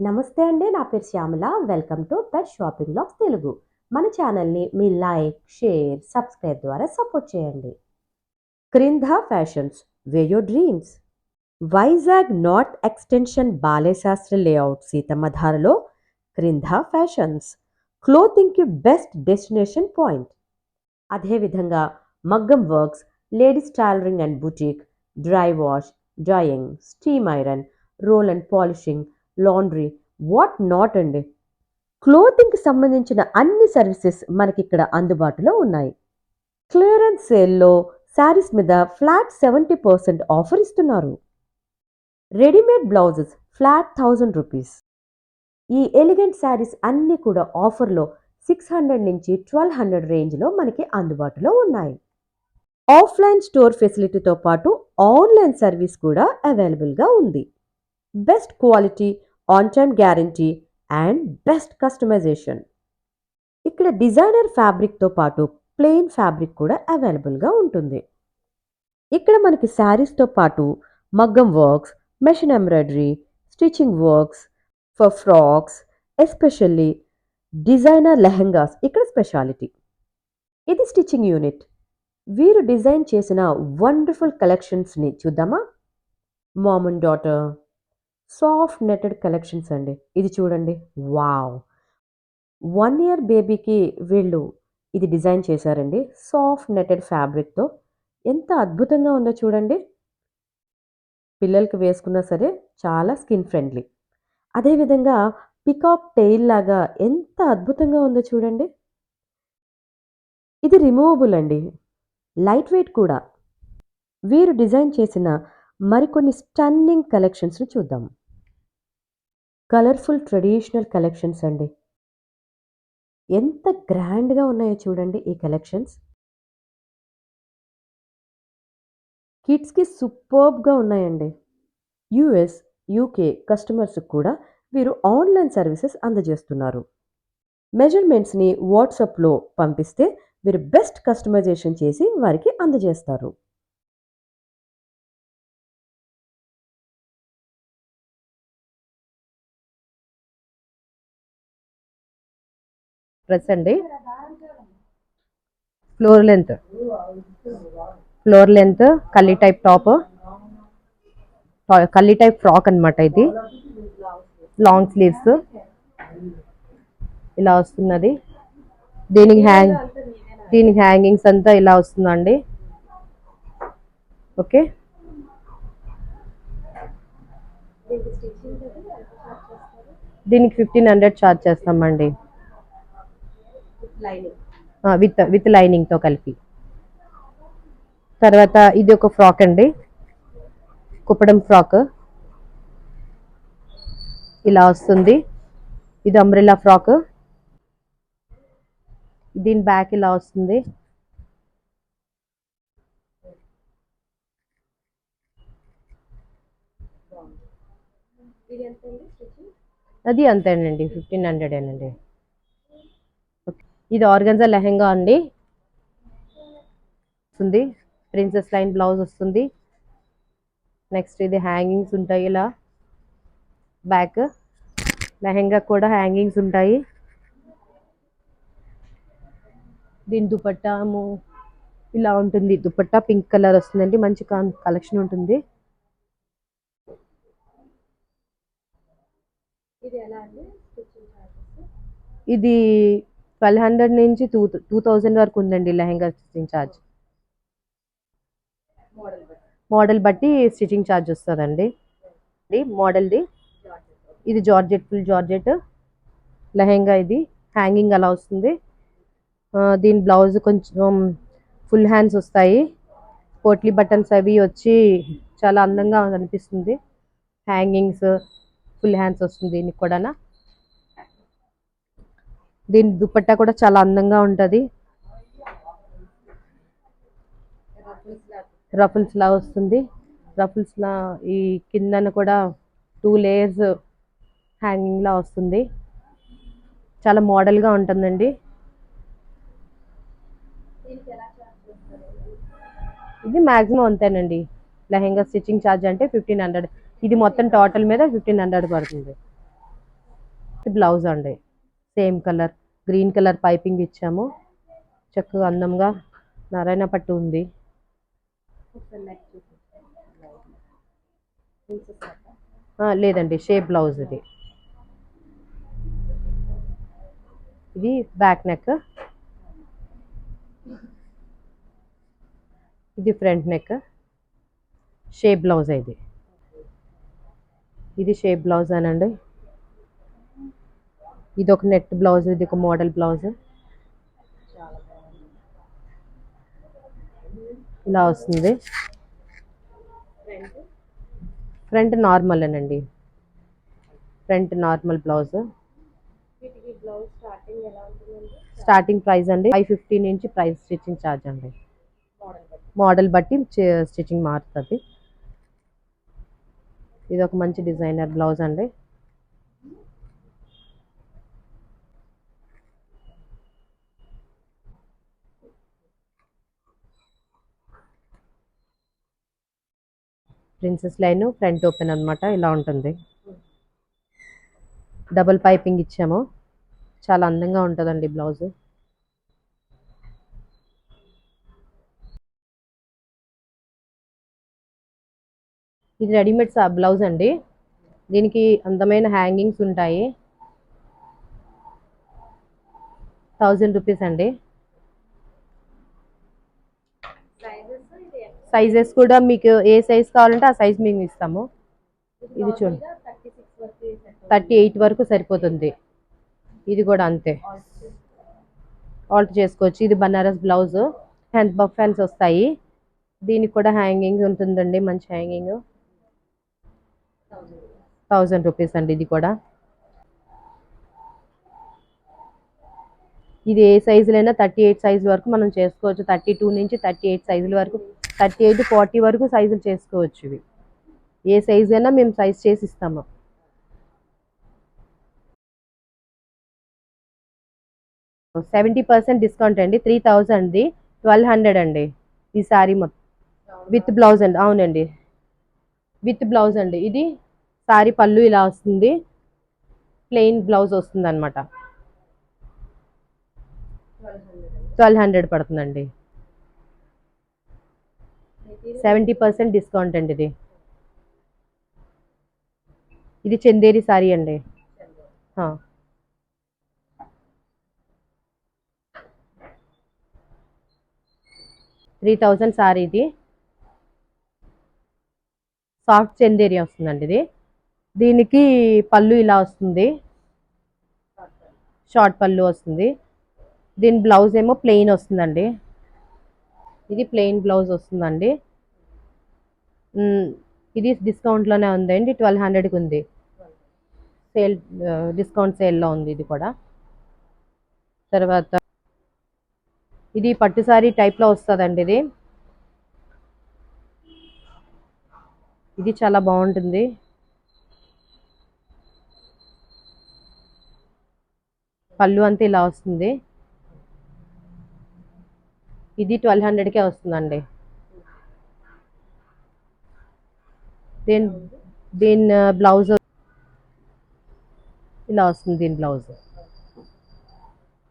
నమస్తే అండి. నా పేరు Shyamala. Welcome to best shopping blogs Telugu. మన ఛానల్‌ని మీ లైక్, షేర్, సబ్స్క్రైబ్ ద్వారా సపోర్ట్ చేయండి. Krindha fashions where your dreams. Vizag north extension బాలేశాస్త్రి లేఅవుట్ సీతమ్మధారలో క్రింధ ఫ్యాషన్స్ క్లోతింగ్‌కి బెస్ట్ డెస్టినేషన్ పాయింట్. అదేవిధంగా మగ్గం works, ladies tailoring and boutique, dry wash, drying, steam iron, roll and polishing, laundry, what not అండి. క్లోతింగ్‌కి సంబంధించిన అన్ని సర్వీసెస్ మనకిక్కడ అందుబాటులో ఉన్నాయి. క్లియరెన్స్ సేల్‌లో శారీస్ మీద ఫ్లాట్ 70% ఆఫర్ ఇస్తున్నారు. Readymade blouses flat ₹1000. ఈ ఎలిగెంట్ శారీస్ అన్నీ కూడా ఆఫర్‌లో 600 నుంచి 1200 రేంజ్‌లో మనకి అందుబాటులో ఉన్నాయి. ఆఫ్‌లైన్ స్టోర్ ఫెసిలిటీతో పాటు ఆన్‌లైన్ సర్వీస్ కూడా అవైలబుల్‌గా ఉంది. Best quality, on time guarantee and best customisation. ఇక్కడ డిజైనర్ ఫ్యాబ్రిక్‌తో పాటు ప్లెయిన్ ఫ్యాబ్రిక్ కూడా అవైలబుల్‌గా ఉంటుంది. ఇక్కడ మనకి శారీస్‌తో పాటు మగ్గం works, machine embroidery, stitching works for frocks, especially designer lehengas ఇక్కడ స్పెషాలిటీ. ఇది స్టిచ్చింగ్ యూనిట్. వీరు డిజైన్ చేసిన వండర్ఫుల్ కలెక్షన్స్‌ని చూద్దామా? Mom and daughter soft netted collections అండి. ఇది చూడండి. వావ్! 1 ఇయర్ బేబీకి వీళ్ళు ఇది డిజైన్ చేశారండి. సాఫ్ట్ నెట్టెడ్ ఫ్యాబ్రిక్‌తో ఎంత అద్భుతంగా ఉందో చూడండి. పిల్లలకి వేసుకున్నా సరే చాలా స్కిన్ ఫ్రెండ్లీ. అదేవిధంగా పికాక్ టెయిల్ లాగా ఎంత అద్భుతంగా ఉందో చూడండి. ఇది రిమూవబుల్ అండి. లైట్ వెయిట్ కూడా. వీరు డిజైన్ చేసిన మరికొన్ని స్టన్నింగ్ కలెక్షన్స్‌ని చూద్దాం. కలర్‌ఫుల్ ట్రెడిషనల్ కలెక్షన్స్ అండి. ఎంత గ్రాండ్‌గా ఉన్నాయో చూడండి ఈ కలెక్షన్స్. కిడ్స్‌కి సూపర్బ్‌గా ఉన్నాయండి. యూఎస్, యూకే కస్టమర్స్‌కి కూడా వీరు ఆన్‌లైన్ సర్వీసెస్ అందజేస్తున్నారు. మెజర్‌మెంట్స్‌ని వాట్సాప్‌లో పంపిస్తే వీరు బెస్ట్ కస్టమైజేషన్ చేసి వారికి అందజేస్తారు. డ్రెస్ అండి. Floor length. ఫ్లోర్ లెంత్ కల్లీ టైప్ టాప్. కల్లీ టైప్ ఫ్రాక్ అన్నమాట ఇది. లాంగ్ స్లీవ్స్ ఇలా వస్తున్నది. దీనికి హ్యాంగింగ్స్ అంతా ఇలా వస్తుందండి. ఓకే. దీనికి 1500 ఛార్జ్ చేస్తామండి. విత్ లైనింగ్ తో కలిపి. తర్వాత ఇది ఒక ఫ్రాక్ అండి. కుప్పడం ఫ్రాక్ ఇలా వస్తుంది. ఇది అంబ్రెల్లా ఫ్రాక్. దీని బ్యాక్ ఇలా వస్తుంది. అది అంతేనండి, 1500 అండి. ఇది ఆర్గన్జా లెహెంగా అండి. వస్తుంది ప్రిన్సెస్ లైన్ బ్లౌజ్ వస్తుంది. నెక్స్ట్ ఇది హ్యాంగింగ్స్ ఉంటాయి ఇలా. బ్యాక్ లెహెంగా కూడా హ్యాంగింగ్స్ ఉంటాయి. దీని దుపట్టాము ఇలా ఉంటుంది. దుపట్టా పింక్ కలర్ వస్తుందండి. మంచి కలెక్షన్ ఉంటుంది. ఇది 1200 నుంచి 2000 వరకు ఉందండి లెహెంగా స్టిచ్చింగ్ ఛార్జ్. మోడల్ బట్టి స్టిచ్చింగ్ ఛార్జ్ వస్తుందండి. మోడల్ది ఇది జార్జెట్, ఫుల్ జార్జెట్ లెహెంగా. ఇది హ్యాంగింగ్ అలా వస్తుంది. దీని బ్లౌజ్ కొంచెం ఫుల్ హ్యాండ్స్ వస్తాయి. పోట్లీ బటన్స్ అవి వచ్చి చాలా అందంగా కనిపిస్తుంది. హ్యాంగింగ్స్ ఫుల్ హ్యాండ్స్ వస్తుంది దీనికి కూడా. దీని దుపట్టా కూడా చాలా అందంగా ఉంటుంది. రఫుల్స్ లా వస్తుంది. రఫుల్స్ లా ఈ కిందన కూడా 2 లేయర్స్ హ్యాంగింగ్ లా వస్తుంది. చాలా మోడల్ గా ఉంటుందండి. ఇది మాక్సిమం అంతేనండి. లెహెంగా స్టిచ్చింగ్ ఛార్జ్ అంటే 1500. ఇది మొత్తం టోటల్ మీద 1500 పడుతుంది. బ్లౌజ్ అండి, same colour green colour piping ఇచ్చాము. చక్కగా అందంగా నారాయణ పట్టు ఉంది. లేదండి, షేప్ బ్లౌజ్ ఇది. ఇది బ్యాక్ నెక్, ఇది ఫ్రంట్ నెక్. షేప్ బ్లౌజ్ ఇది. ఇది షేప్ బ్లౌజ్ అనండి. ఇది ఒక నెట్ బ్లౌజ్, ఇది ఒక మోడల్ బ్లౌజ్. ఇలా వస్తుంది. ఫ్రంట్ నార్మల్ అనండి, front normal blouse. Starting price అండి 550 నుంచి ప్రైస్ స్టిచ్చింగ్ ఛార్జ్ అండి. మోడల్ బట్టి స్టిచ్చింగ్ మారుతుంది. ఇది ఒక మంచి డిజైనర్ బ్లౌజ్ అండి. ప్రిన్సెస్ లైన్ ఫ్రంట్ ఓపెన్ అనమాట, ఇలా ఉంటుంది. డబుల్ పైపింగ్ ఇచ్చాము, చాలా అందంగా ఉంటుందండి బ్లౌజ్. ఇది రెడీమేడ్ బ్లౌజ్ అండి. దీనికి అందమైన హ్యాంగింగ్స్ ఉంటాయి. 1000 రూపీస్ అండి. సైజెస్ కూడా మీకు ఏ సైజ్ కావాలంటే ఆ సైజ్ మేము ఇస్తాము. ఇది చూడండి, 38 వరకు సరిపోతుంది. ఇది కూడా అంతే, ఆల్టర్ చేసుకోవచ్చు. ఇది Banaras blouse, hand buff hands వస్తాయి. దీనికి కూడా హ్యాంగింగ్ ఉంటుందండి, మంచి హ్యాంగింగ్. 1000 రూపీస్ అండి. ఇది కూడా ఇది ఏ సైజులైనా 38 సైజు వరకు మనం చేసుకోవచ్చు. 32 నుంచి 38 సైజుల వరకు, 38 40 వరకు సైజులు చేసుకోవచ్చు. ఇవి ఏ సైజు అయినా మేము సైజ్ చేసి ఇస్తాము. %70 డిస్కౌంట్ అండి. 3000ది 1200 అండి ఈ సారీ మొత్తం విత్ బ్లౌజ్ అండి. అవునండి, విత్ బ్లౌజ్ అండి. ఇది సారీ పళ్ళు ఇలా వస్తుంది, ప్లెయిన్ బ్లౌజ్ వస్తుంది అనమాట. 1200 పడుతుందండి. 70% డిస్కౌంట్ అండి. ఇది చందేరి సారీ అండి. 3000 సారీ. ఇది సాఫ్ట్ చందేరి వస్తుందండి. ఇది దీనికి పళ్ళు ఇలా వస్తుంది, షార్ట్ పళ్ళు వస్తుంది. దీని బ్లౌజ్ ఏమో ప్లెయిన్ వస్తుందండి. ఇది ప్లెయిన్ బ్లౌజ్ వస్తుందండి. ఇది డిస్కౌంట్లోనే ఉందండి, 1200కి ఉంది. సేల్ డిస్కౌంట్ సేల్లో ఉంది ఇది కూడా. తర్వాత ఇది పట్టు సారీ టైప్లో వస్తుందండి. ఇది చాలా బాగుంటుంది. పళ్ళు అంతా ఇలా వస్తుంది. ఇది 1200కే వస్తుందండి. దీని బ్లౌజ్ ఇలా వస్తుంది. దీని బ్లౌజ్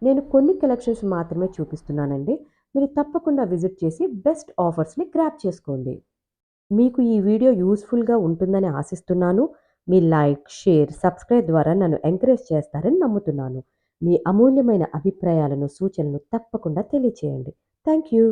నేను కొన్ని కలెక్షన్స్ మాత్రమే చూపిస్తున్నానండి. మీరు తప్పకుండా విజిట్ చేసి బెస్ట్ ఆఫర్స్ని గ్రాప్ చేసుకోండి. మీకు ఈ వీడియో యూస్ఫుల్గా ఉంటుందని ఆశిస్తున్నాను. మీ లైక్, షేర్, సబ్స్క్రైబ్ ద్వారా నన్ను ఎంకరేజ్ చేస్తారని నమ్ముతున్నాను. మీ అమూల్యమైన అభిప్రాయాలను, సూచనలు తప్పకుండా తెలియచేయండి. Thank you.